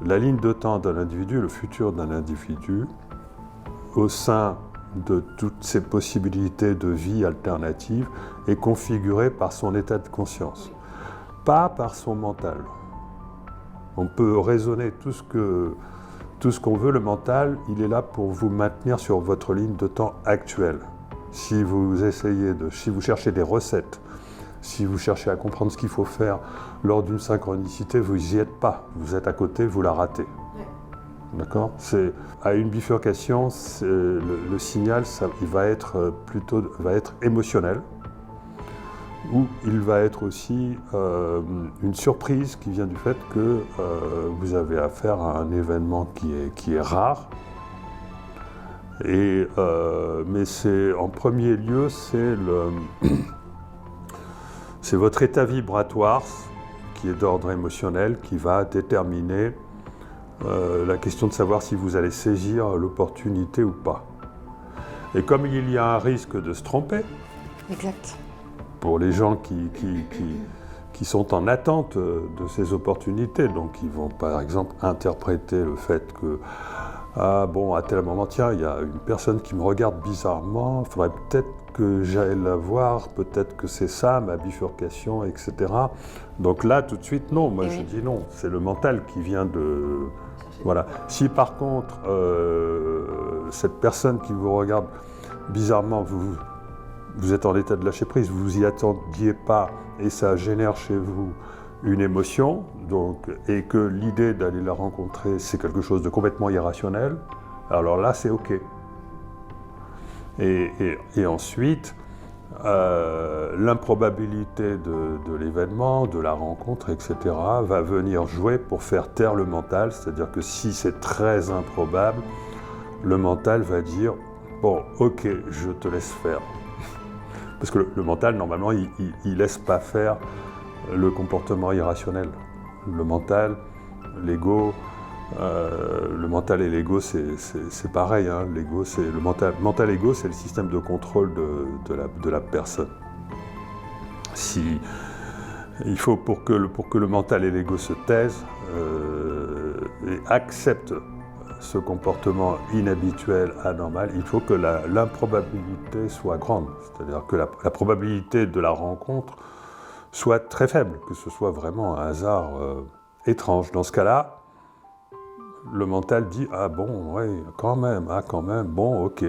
la ligne de temps d'un individu, le futur d'un individu, au sein de toutes ces possibilités de vie alternatives, est configurée par son état de conscience, pas par son mental. On peut raisonner tout ce qu'on veut, le mental, il est là pour vous maintenir sur votre ligne de temps actuelle. Si vous cherchez des recettes, si vous cherchez à comprendre ce qu'il faut faire lors d'une synchronicité, vous n'y êtes pas. Vous êtes à côté, vous la ratez. D'accord ? À une bifurcation, le signal, il va être émotionnel, ou il va être aussi une surprise qui vient du fait que vous avez affaire à un événement qui est rare. Mais en premier lieu, c'est votre état vibratoire qui est d'ordre émotionnel qui va déterminer la question de savoir si vous allez saisir l'opportunité ou pas. Et comme il y a un risque de se tromper, exact. Pour les gens qui sont en attente de ces opportunités, donc ils vont par exemple interpréter le fait que à tel moment, tiens, il y a une personne qui me regarde bizarrement, il faudrait peut-être que j'aille la voir, peut-être que c'est ça, ma bifurcation, etc. Donc là, tout de suite, non, moi je dis non, c'est le mental qui vient de... Voilà. Si par contre, cette personne qui vous regarde bizarrement, vous êtes en état de lâcher prise, vous vous y attendiez pas et ça génère chez vous une émotion, et que l'idée d'aller la rencontrer, c'est quelque chose de complètement irrationnel, alors là, c'est OK. Et ensuite, l'improbabilité de l'événement, de la rencontre, etc., va venir jouer pour faire taire le mental, c'est-à-dire que si c'est très improbable, le mental va dire « Bon, OK, je te laisse faire ». Parce que le mental, normalement, il ne laisse pas faire le comportement irrationnel. Le mental, l'ego, le mental et l'ego, c'est pareil. Hein. L'ego, c'est le mental-ego, c'est le système de contrôle de la personne. Il faut pour que le mental et l'ego se taisent et acceptent ce comportement inhabituel, anormal, il faut que l'improbabilité soit grande. C'est-à-dire que la probabilité de la rencontre soit très faible, que ce soit vraiment un hasard étrange. Dans ce cas-là, le mental dit « Ah bon, oui, quand même, bon, OK ».